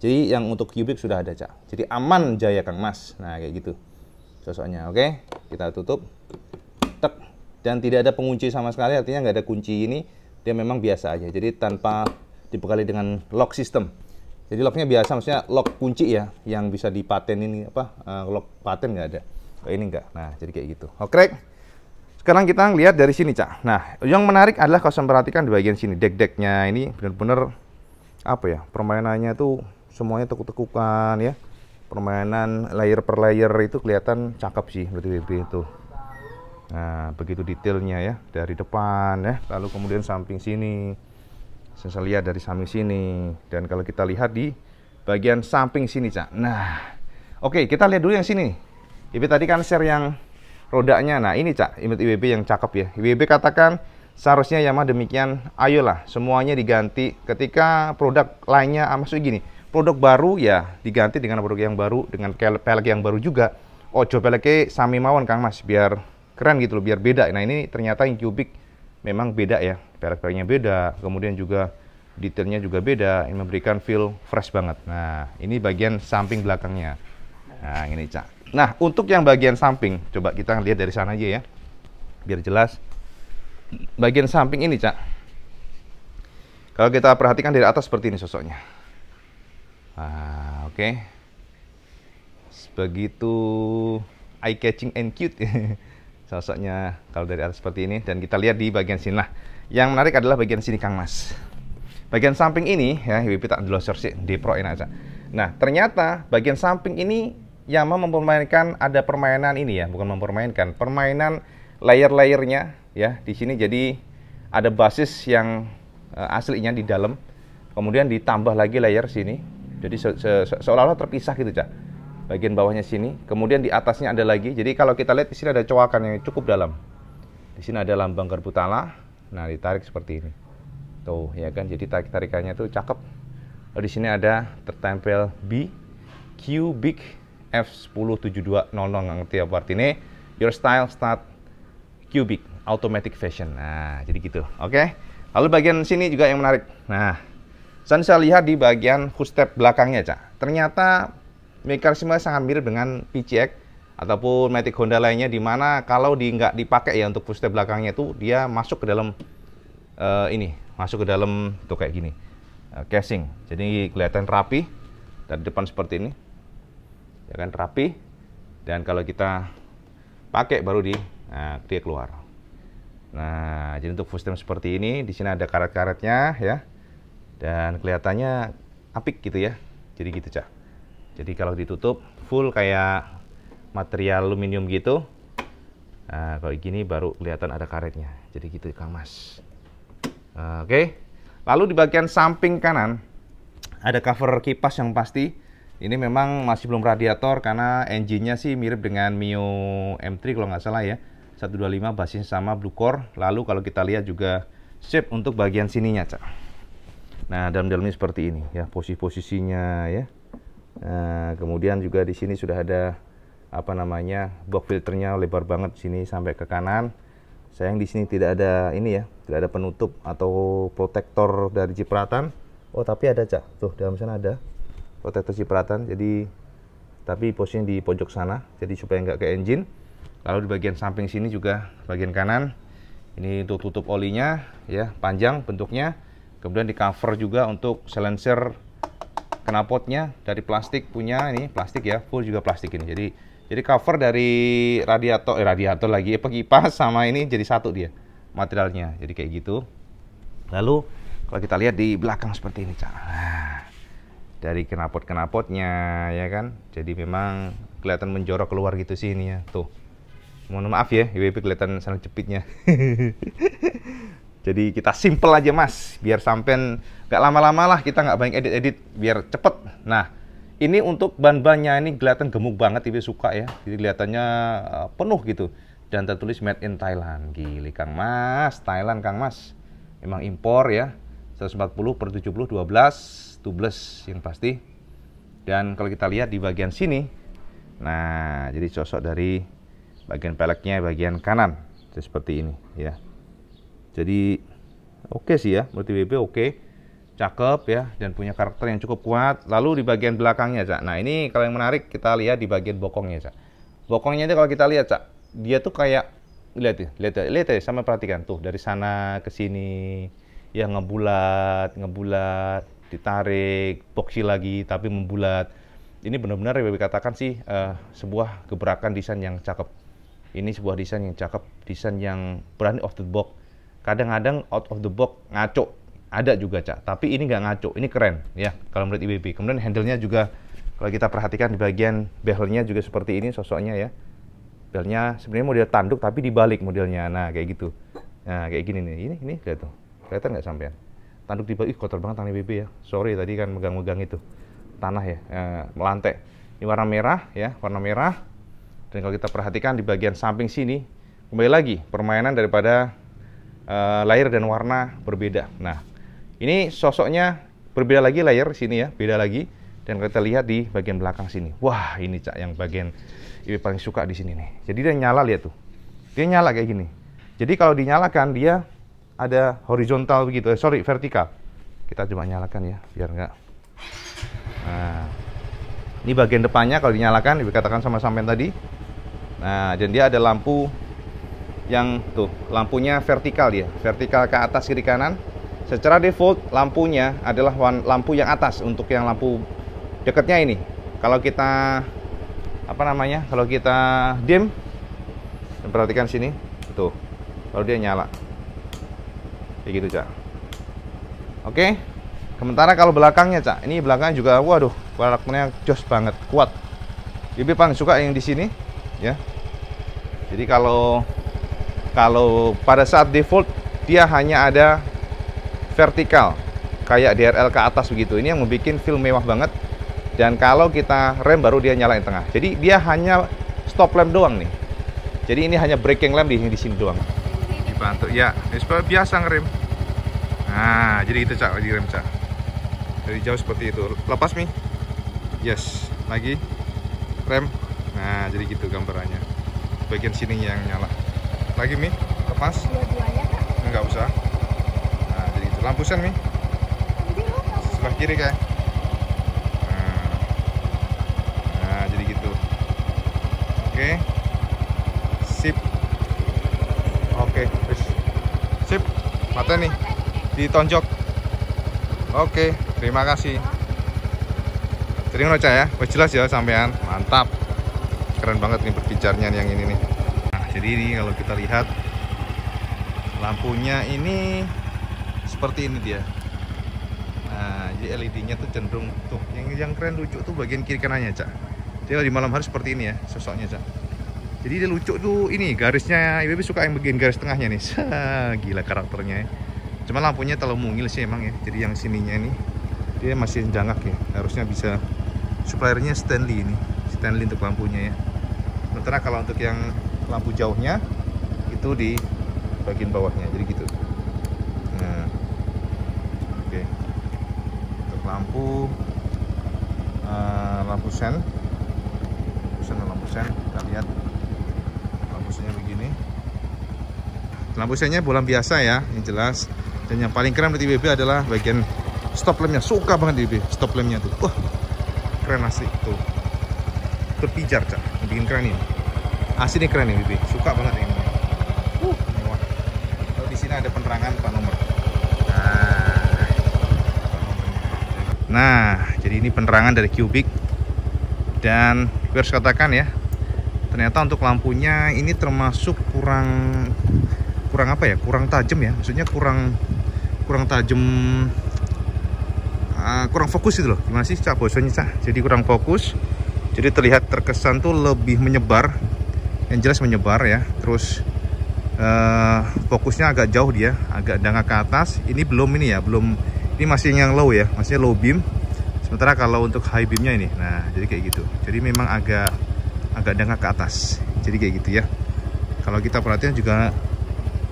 Jadi yang untuk Cubic sudah ada, Cak. Jadi aman jaya Kang Mas. Nah, kayak gitu sosoknya. Oke, kita tutup. Tek. Dan tidak ada pengunci sama sekali, artinya nggak ada kunci ini. Dia memang biasa aja. Jadi tanpa dibekali dengan lock system. Jadi locknya biasa, maksudnya lock kunci ya, yang bisa dipaten ini lock paten nggak ada. Oh, ini enggak. Nah, jadi kayak gitu. Oke. Sekarang kita lihat dari sini, Cak. Nah, yang menarik adalah kalau saya perhatikan di bagian sini, deck-decknya ini benar-benar apa ya? Permainannya tuh semuanya tekuk-tekukan ya. Permainan layer per layer itu kelihatan cakep sih berarti WB itu. Nah, begitu detailnya ya dari depan ya. Lalu kemudian samping sini. Saya lihat dari samping sini, dan kalau kita lihat di bagian samping sini, Cak. Nah, oke, kita lihat dulu yang sini. IB tadi kan share yang rodanya. Nah, ini, Cak, IWB yang cakep ya. IWB katakan seharusnya Yamaha demikian. Ayolah semuanya diganti. Ketika produk lainnya, maksudnya gini, produk baru ya diganti dengan produk yang baru, dengan pelek yang baru juga. Ojo peleknya sami mawon Kang Mas, biar keren gitu loh, biar beda. Nah ini ternyata yang Cubic memang beda ya, pelek-peleknya beda, kemudian juga detailnya juga beda, ini memberikan feel fresh banget. Nah ini bagian samping belakangnya. Nah ini Cak. Nah untuk yang bagian samping, coba kita lihat dari sana aja ya, biar jelas. Bagian samping ini Cak, kalau kita perhatikan dari atas seperti ini sosoknya. Nah, oke. Begitu eye catching and cute sosoknya kalau dari atas seperti ini. Dan kita lihat di bagian sini. Nah, yang menarik adalah bagian sini Kang Mas. Bagian samping ini ya, IWB tak delosor sih di Pro ini aja. Nah, ternyata bagian samping ini Yamaha mempermainkan, ada permainan ini ya, bukan mempermainkan, permainan layer-layernya ya di sini. Jadi ada basis yang aslinya di dalam, kemudian ditambah lagi layer sini. Jadi seolah-olah terpisah gitu Cak. Bagian bawahnya sini, kemudian di atasnya ada lagi. Jadi kalau kita lihat di sini ada coakan yang cukup dalam. Di sini ada lambang garpu tala. Nah, ditarik seperti ini. Tuh, ya kan. Jadi tarikannya tuh cakep. Lalu di sini ada tertempel B Cubic F107200. Nggak ngerti apa artinya. Your style start Cubic automatic fashion. Nah, jadi gitu. Oke. Lalu bagian sini juga yang menarik. Nah, saya lihat di bagian footstep belakangnya, Cak. Ternyata mekanisme sangat mirip dengan PCX ataupun Matic Honda lainnya, di mana kalau nggak dipakai ya untuk footstep belakangnya itu dia masuk ke dalam masuk ke dalam tuh kayak gini casing. Jadi kelihatan rapi dari depan seperti ini, ya kan, rapi. Dan kalau kita pakai baru dia keluar. Nah, jadi untuk footstep seperti ini, di sini ada karet-karetnya ya, dan kelihatannya apik gitu ya. Jadi gitu Cak. Jadi kalau ditutup full kayak material aluminium gitu. Nah, kalau gini baru kelihatan ada karetnya. Jadi gitu Kang Mas. Oke. Lalu di bagian samping kanan ada cover kipas yang pasti. Ini memang masih belum radiator karena engine-nya sih mirip dengan Mio M3 kalau nggak salah ya. 125 basisnya sama Blue Core. Lalu kalau kita lihat juga shape untuk bagian sininya Cak. Nah, dalam-dalamnya seperti ini ya, posisi-posisinya ya. Nah, kemudian juga di sini sudah ada apa namanya, box filternya lebar banget di sini sampai ke kanan. Sayang di sini tidak ada ini ya, tidak ada penutup atau protektor dari cipratan. Oh tapi ada Cak, tuh dalam sana ada protektor cipratan. Jadi tapi posisinya di pojok sana, jadi supaya nggak ke engine. Lalu di bagian samping sini juga bagian kanan ini untuk tutup olinya ya, panjang bentuknya. Kemudian di cover juga untuk silencer knalpotnya dari plastik, punya ini plastik ya, full juga plastik ini. Jadi cover dari radiator lagi kipas sama ini jadi satu dia materialnya. Jadi kayak gitu. Lalu kalau kita lihat di belakang seperti ini Cak. Nah, dari knalpotnya ya kan. Jadi memang kelihatan menjorok keluar gitu sih ini ya. Tuh. Mohon maaf ya, IWB kelihatan sana jepitnya. Jadi kita simple aja Mas, biar sampean nggak lama-lama lah, kita nggak banyak edit-edit, biar cepet. Nah, ini untuk ban-bannya ini kelihatan gemuk banget, IWB suka ya. Jadi kelihatannya penuh gitu. Dan tertulis made in Thailand. Gili Kang Mas, Thailand Kang Mas. Memang impor ya, 140/70 12 tubeless yang pasti. Dan kalau kita lihat di bagian sini, nah jadi sosok dari bagian peleknya bagian kanan seperti ini ya. Jadi oke sih ya, menurut IWB oke, cakep ya, dan punya karakter yang cukup kuat. Lalu di bagian belakangnya Cak, nah ini kalau yang menarik kita lihat di bagian bokongnya Cak. Bokongnya itu kalau kita lihat Cak, dia tuh kayak lihat ya, sama perhatikan tuh dari sana ke sini ya, ngebulat, ditarik, boxy lagi tapi membulat. Ini benar-benar IWB katakan sih sebuah gebrakan desain yang cakep. Ini sebuah desain yang cakep, desain yang berani off the box. Kadang-kadang out of the box ngaco, ada juga Cak, tapi ini nggak ngaco, ini keren ya kalau menurut IWB. Kemudian handle-nya juga kalau kita perhatikan di bagian bezelnya juga seperti ini sosoknya ya. Bezelnya sebenarnya model tanduk tapi dibalik modelnya, nah kayak gitu. Nah kayak gini nih, ini lihat tuh, kelihatan nggak sampean? Tanduk dibalik, kotor banget tangan IWB ya, sorry tadi kan megang-megang itu tanah ya, melantai. Ini warna merah ya, warna merah. Dan kalau kita perhatikan di bagian samping sini, kembali lagi permainan daripada layer dan warna berbeda. Nah, ini sosoknya berbeda lagi layer sini ya, beda lagi. Dan kita lihat di bagian belakang sini. Wah, ini Cak yang bagian Ibe paling suka di sini nih. Jadi dia nyala, lihat tuh. Dia nyala kayak gini. Jadi kalau dinyalakan dia ada horizontal begitu, vertikal. Kita coba nyalakan ya, biar enggak. Nah, ini bagian depannya kalau dinyalakan, Ibe katakan sama sampean tadi. Nah, dan dia ada lampu yang tuh, lampunya vertikal dia, vertikal ke atas kiri kanan. Secara default lampunya adalah lampu yang atas untuk yang lampu dekatnya ini. Kalau kita kalau kita dim, perhatikan sini, tuh, kalau dia nyala, kayak gitu Cak. Oke, sementara kalau belakangnya Cak, ini belakangnya juga, waduh, warnanya jos banget, kuat. Ibe paling suka yang di sini, ya. Jadi kalau pada saat default dia hanya ada vertikal, kayak DRL ke atas begitu. Ini yang membuat feel mewah banget. Dan kalau kita rem baru dia nyalain tengah. Jadi dia hanya stop lamp doang nih. Jadi ini hanya braking lamp di sini doang. Dibantu ya, biasa ngerem. Nah, jadi itu Cak, di rem Cak. Dari jauh seperti itu. Lepas Mi. Yes, lagi rem. Nah, jadi gitu gambarannya. Bagian sini yang nyala. Lagi Mi, lepas. Dua-duanya Kak? Enggak usah. Nah, jadi itu lampu sen Mi. Sebelah kiri kayak. Oke, sip. Oke, sip. Mata nih, ditonjok. Oke, terima kasih. Terima kasih ya, jelas ya sampean. Mantap, keren banget nih berbicaranya yang ini nih. Nah, jadi ini kalau kita lihat lampunya ini seperti ini dia. Nah, jadi LED-nya tuh cenderung tuh, yang keren lucu tuh bagian kiri kanannya Cak. Jadi di malam hari seperti ini ya sosoknya Cak. Jadi dia lucu tuh, ini garisnya Ibe suka yang bagian garis tengahnya nih. Gila karakternya ya. Cuma lampunya terlalu mungil sih emang ya. Jadi yang sininya ini dia masih jangak ya. Harusnya bisa suppliernya Stanley ini. Stanley untuk lampunya ya. Sementara kalau untuk yang lampu jauhnya itu di bagian bawahnya. Jadi gitu. Nah. Oke. Untuk lampu sen, kita lihat lampu sennya begini. Lampu sennya bola biasa ya, yang jelas. Dan yang paling keren dari BB adalah bagian stop lampnya. Suka banget BB stop lampnya tuh. Wah, keren asli tuh. Berpijar Cak, bikin keren ini. Asli ini keren nih BB, suka banget ini. Mewah. Lalu di sini ada penerangan plat nomor. Nah, jadi ini penerangan dari Cubic. Dan harus katakan ya, ternyata untuk lampunya ini termasuk kurang apa ya, kurang tajam ya, maksudnya kurang tajam, kurang fokus itu loh. Gimana sih Cak bosnya Cak? Jadi kurang fokus, jadi terlihat terkesan tuh lebih menyebar, yang jelas menyebar ya. Terus fokusnya agak jauh dia, agak dangak ke atas. Ini belum ini ya, ini masih yang low ya, masih low beam. Sementara kalau untuk high beamnya ini, nah jadi kayak gitu. Jadi memang agak dangak ke atas. Jadi kayak gitu ya. Kalau kita perhatian juga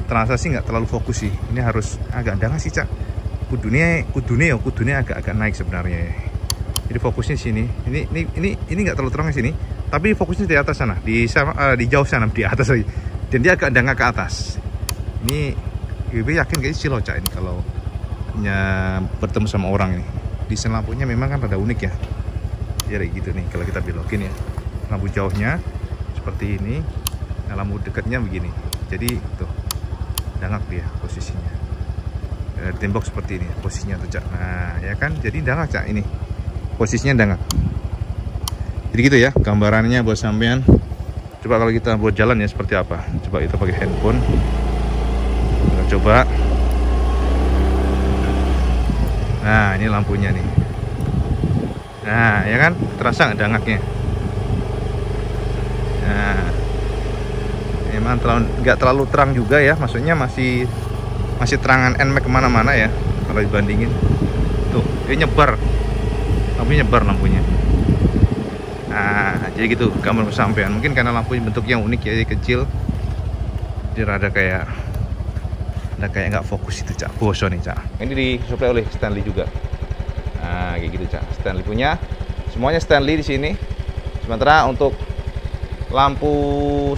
terasa sih nggak terlalu fokus sih. Ini harus agak dangak sih Cak. Kudunya agak naik sebenarnya. Jadi fokusnya sini. Ini nggak terlalu terang di sini. Tapi fokusnya di atas sana, di jauh sana, di atas lagi. Dan dia agak dangak ke atas. Ini gue yakin kayaknya silo Cak ini kalau bertemu sama orang ini. Desain lampunya memang kan pada unik ya. Jadi gitu nih kalau kita belokin ya. Lampu jauhnya seperti ini, nah lampu dekatnya begini. Jadi tuh dangak dia posisinya. Tembok seperti ini posisinya tuh Cak. Nah ya kan, jadi dangak Cak ini. Posisinya dangak. Jadi gitu ya gambarannya buat sampean. Coba kalau kita buat jalan ya seperti apa. Coba kita pakai handphone. Kita coba. Nah ini lampunya nih. Nah ya kan, terasa nggak dangaknya? Nah memang nggak terlalu terang juga ya, maksudnya masih terangan NMAX kemana-mana ya kalau dibandingin. Tuh dia nyebar, lampunya. Nah jadi gitu gambar kesampaian. Mungkin karena lampunya bentuknya unik ya, jadi kecil, dia rada kayak Ada kayak nggak fokus itu Cak, bosok nih Cak. Ini disuplai oleh Stanley juga. Nah kayak gitu Cak, Stanley punya. Semuanya Stanley di sini. Sementara untuk lampu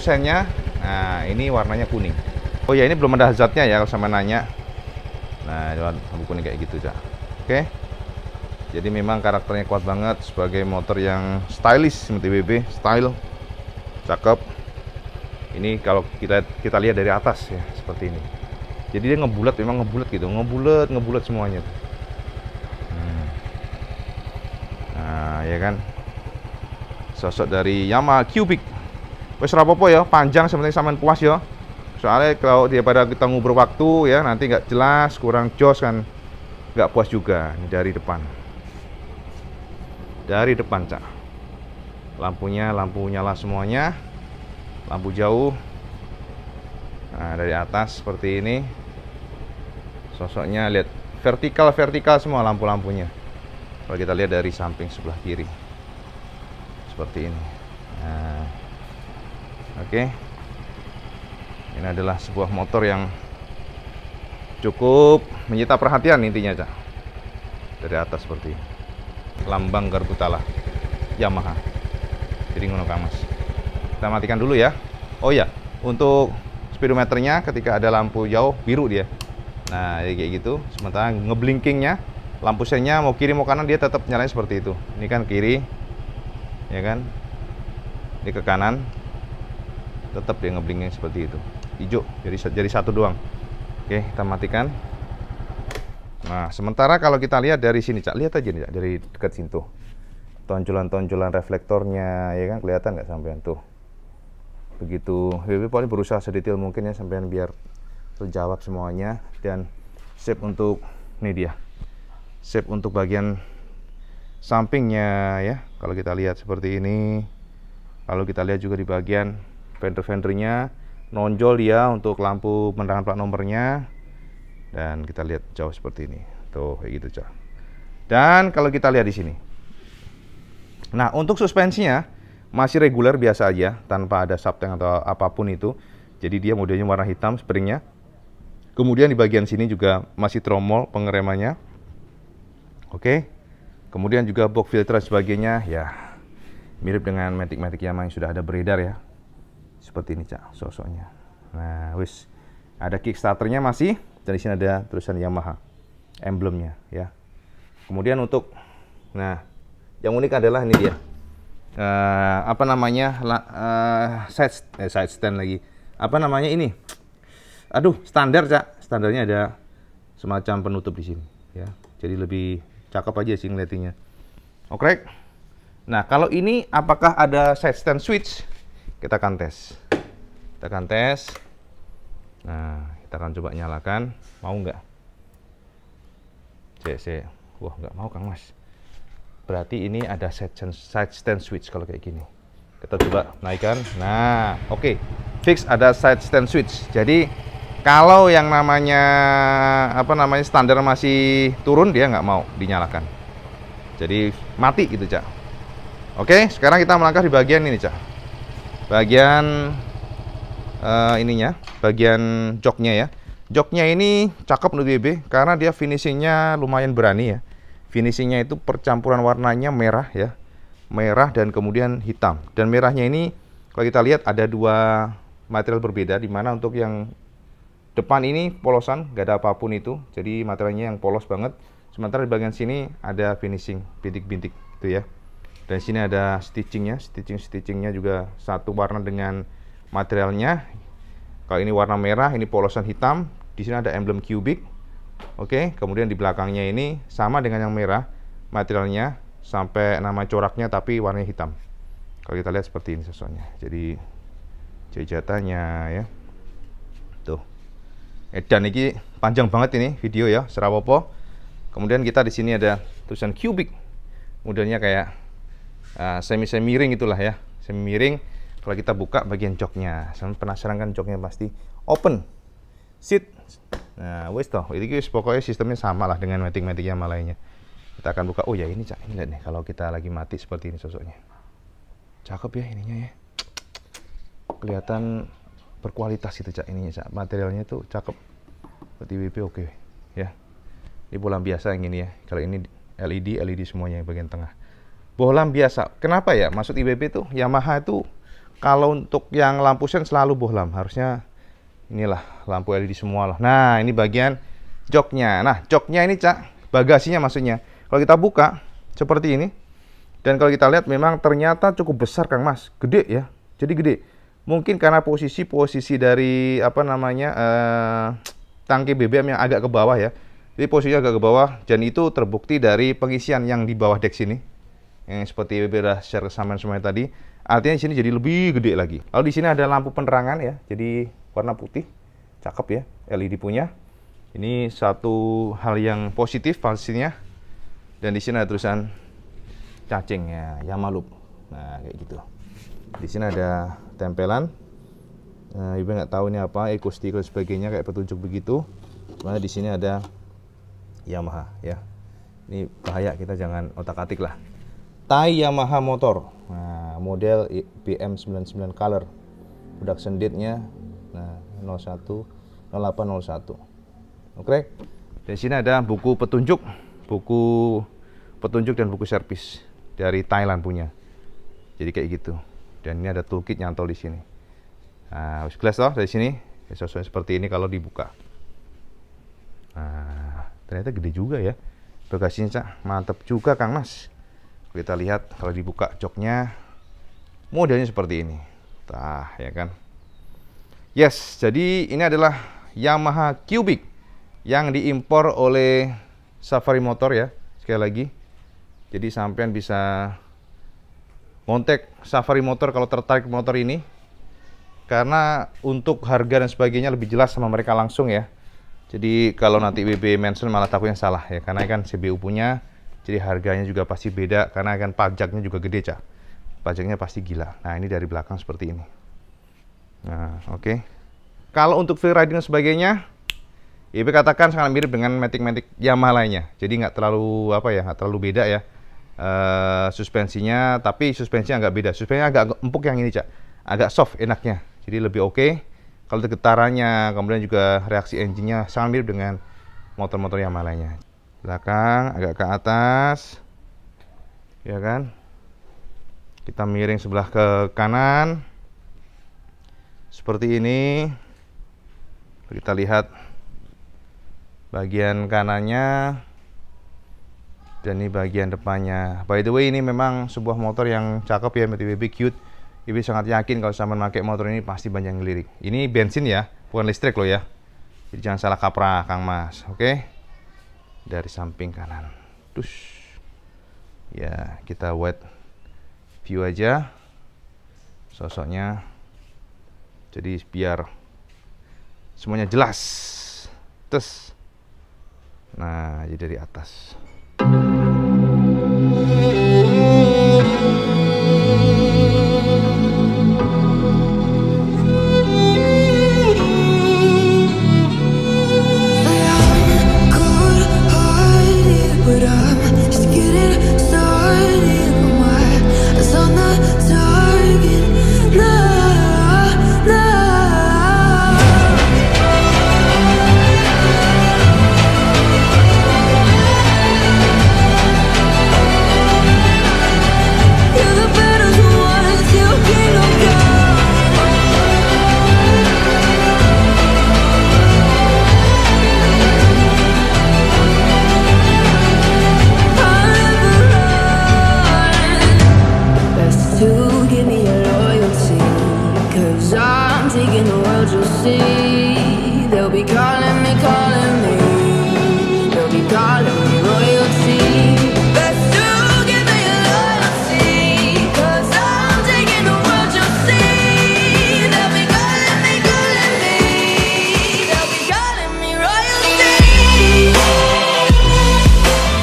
sennya, nah ini warnanya kuning. Oh ya, ini belum ada hazardnya ya kalau sama nanya. Nah lampu kuning kayak gitu Cak. Oke. Jadi memang karakternya kuat banget sebagai motor yang stylish seperti BB, style, cakep. Ini kalau kita lihat dari atas ya seperti ini. Jadi dia ngebulat, memang ngebulat gitu, ngebulat semuanya. Nah ya kan, sosok dari Yamaha Cubic. Wes rapopo ya, panjang sebenarnya sampean puas ya. Soalnya kalau daripada kita nguber waktu ya, nanti nggak jelas, kurang jos kan, nggak puas juga. Ini dari depan. Dari depan Cak, lampunya lampu nyala semuanya, lampu jauh. Nah dari atas seperti ini, sosoknya lihat vertikal semua lampu-lampunya. Kalau kita lihat dari samping sebelah kiri seperti ini. Nah, oke. Ini adalah sebuah motor yang cukup menyita perhatian intinya Cak. Dari atas seperti ini. Lambang Gargutala Yamaha. Jadi ngono Kang Mas. Kita matikan dulu ya. Oh ya, untuk speedometernya ketika ada lampu jauh biru dia. Nah, kayak gitu. Sementara ngeblinkingnya, lampu sennya mau kiri mau kanan dia tetap nyalain seperti itu. Ini kan kiri, ya kan? Ini ke kanan, tetap dia ngeblinkingnya seperti itu. Hijau, jadi satu doang. Oke, kita matikan. Nah, sementara kalau kita lihat dari sini, Cak, lihat aja nih, Cak, dari dekat sini tuh. Tonjolan-tonjolan reflektornya, ya kan, kelihatan nggak sampean tuh. Begitu, BB paling berusaha sedetail mungkin ya sampean biar terjawab semuanya. Dan shape untuk, ini dia, shape untuk bagian sampingnya ya. Kalau kita lihat seperti ini, lalu kita lihat juga di bagian fender-fendernya, nonjol dia untuk lampu penerangan plat nomornya. Dan kita lihat jauh seperti ini, tuh kayak gitu Cak. Dan kalau kita lihat di sini, nah untuk suspensinya masih reguler biasa aja, tanpa ada subtank atau apapun itu. Jadi dia modelnya warna hitam springnya. Kemudian di bagian sini juga masih tromol pengeremannya. Oke. Kemudian juga box filter dan sebagainya, ya mirip dengan Matic Yamaha yang sudah ada beredar ya. Seperti ini Cak sosoknya. Nah, wis ada kickstarternya masih. Dan di sini ada tulisan Yamaha, emblemnya ya. Kemudian untuk, nah yang unik adalah ini dia, apa namanya, side stand lagi. Apa namanya ini? Aduh, standar Cak. Standarnya ada semacam penutup di sini ya. Jadi lebih cakep aja sih ngeliatinnya. Oke. Nah kalau ini apakah ada side stand switch? Kita akan tes. Nah, kita akan coba nyalakan. Mau nggak? Cek. Wah, nggak mau Kang Mas. Berarti ini ada side stand switch kalau kayak gini. Kita coba naikkan. Nah, oke. Fix ada side stand switch. Jadi kalau yang namanya standar masih turun, dia nggak mau dinyalakan. Jadi mati gitu Cak. Oke, sekarang kita melangkah di bagian ini Cak. Bagian ininya, bagian joknya ya. Joknya ini cakep menurut BB karena dia finishingnya lumayan berani ya. Finishingnya itu percampuran warnanya merah ya, merah dan kemudian hitam. Dan merahnya ini kalau kita lihat ada dua material berbeda, di mana untuk yang depan ini polosan, gak ada apapun itu, jadi materialnya yang polos banget. Sementara di bagian sini ada finishing bintik-bintik itu ya. Dan sini ada stitchingnya juga satu warna dengan materialnya. Kalau ini warna merah, ini polosan hitam. Di sini ada emblem Cubic. Oke, kemudian di belakangnya ini sama dengan yang merah, materialnya sampai nama coraknya tapi warnanya hitam. Kalau kita lihat seperti ini sosoknya. Jadi jajatannya ya. Tuh. Dan ini panjang banget ini video ya, serapopo. Kemudian kita di sini ada tulisan Cubic. Modelnya kayak semi miring itulah ya, semi miring. Kalau kita buka bagian joknya, saya penasaran kan joknya pasti open seat. Nah, wes toh, ini pokoknya sistemnya sama lah dengan Matic Yamaha lainnya. Kita akan buka. Oh ya ini Cak, ini lihat nih kalau kita lagi mati seperti ini sosoknya. Cakep ya ininya ya. Kelihatan berkualitas itu Cak ininya Cak. Materialnya tuh cakep. Buat IWB oke ya. Ini bohlam biasa yang ini ya. Kalau ini LED semuanya yang bagian tengah. Bohlam biasa. Kenapa ya? Maksud IWB tuh Yamaha itu kalau untuk yang lampu sen selalu bohlam. Harusnya inilah lampu LED semua lah. Nah, ini bagian joknya. Nah, joknya ini Cak, bagasinya maksudnya. Kalau kita buka seperti ini. Dan kalau kita lihat memang ternyata cukup besar Kang Mas. Gede ya. Jadi gede. Mungkin karena posisi dari apa namanya tangki BBM yang agak ke bawah ya. Jadi posisinya agak ke bawah dan itu terbukti dari pengisian yang di bawah deck sini. Yang seperti berbeda share kesamaan semuanya tadi. Artinya di sini jadi lebih gede lagi. Lalu di sini ada lampu penerangan ya. Jadi warna putih. Cakep ya, LED punya. Ini satu hal yang positif pastinya. Dan di sini ada tulisan cacing ya, Yamaha Loop. Nah, kayak gitu. Di sini ada tempelan. Nah, Ibu nggak tahu ini apa, eco-stick dan sebagainya kayak petunjuk begitu. Nah, di sini ada Yamaha ya. Ini bahaya, kita jangan otak-atik lah. Tai Yamaha motor. Nah, model BM99 color. Production date-nya nah 01 0801. Oke. Di sini ada buku petunjuk dan buku servis dari Thailand punya. Jadi kayak gitu. Dan ini ada toolkit nyantol di sini. Nah, jelas toh dari sini. Sesuai seperti ini kalau dibuka. Nah, ternyata gede juga ya. Bagasinya Cak, mantep juga Kang Mas. Kita lihat kalau dibuka joknya modelnya seperti ini. Tah, ya kan. Yes, jadi ini adalah Yamaha Cubic yang diimpor oleh Safari Motor ya. Sekali lagi. Jadi sampean bisa kontak Safari Motor kalau tertarik motor ini. Karena untuk harga dan sebagainya lebih jelas sama mereka langsung ya. Jadi kalau nanti WB mention malah takutnya salah ya. Karena kan CBU punya. Jadi harganya juga pasti beda. Karena kan pajaknya juga gede Cak. Pajaknya pasti gila. Nah ini dari belakang seperti ini. Nah oke. Kalau untuk free riding dan sebagainya. IB katakan sangat mirip dengan Matic Yamaha lainnya. Jadi nggak terlalu apa ya, nggak terlalu beda ya. Suspensinya, tapi suspensinya agak beda. Suspensinya agak empuk yang ini Cak. Agak soft enaknya. Jadi lebih oke. Kalau getarannya, kemudian juga reaksi engine-nya sangat mirip dengan motor-motor Yamaha lainnya. Belakang agak ke atas, ya kan? Kita miring sebelah ke kanan, seperti ini. Kita lihat bagian kanannya, dan ini bagian depannya. By the way, ini memang sebuah motor yang cakep ya, MTB cute. Ibu sangat yakin kalau sama pakai motor ini pasti banyak yang lirik. Ini bensin ya, bukan listrik loh ya. Jadi jangan salah kaprah Kang Mas, oke? Dari samping kanan. Terus ya, kita wide view aja sosoknya. Jadi biar semuanya jelas. Terus nah, jadi dari atas.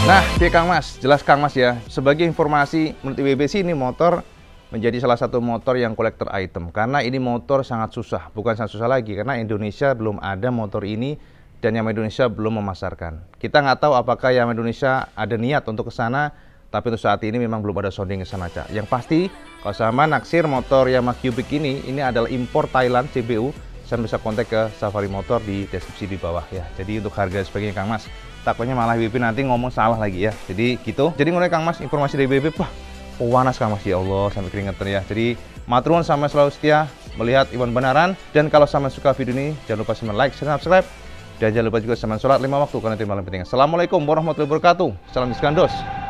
Nah, Kang Mas, jelas Kang Mas ya. Sebagai informasi, menurut IWB sih ini motor menjadi salah satu motor yang collector item. Karena ini motor sangat susah, bukan sangat susah lagi. Karena Indonesia belum ada motor ini dan Yamaha Indonesia belum memasarkan. Kita nggak tahu apakah Yamaha Indonesia ada niat untuk ke sana, tapi untuk saat ini memang belum ada sounding ke sana, Cak. Yang pasti, kalau sama naksir motor Yamaha Cubic ini adalah impor Thailand CBU saya bisa kontak ke Safari Motor di deskripsi di bawah ya. Jadi untuk harga sebagainya Kang Mas, takutnya malah IWB nanti ngomong salah lagi ya. Jadi gitu. Jadi mulai Kang Mas informasi dari IWB, wah panas Kang Mas, ya Allah sampai keringetan ya. Jadi maturun sampai selalu setia melihat Iwan Benaran, dan kalau sama suka video ini jangan lupa like, share, subscribe, dan jangan lupa juga sama sholat 5 waktu karena itu yang paling penting. Assalamualaikum warahmatullahi wabarakatuh. Salam diskandos.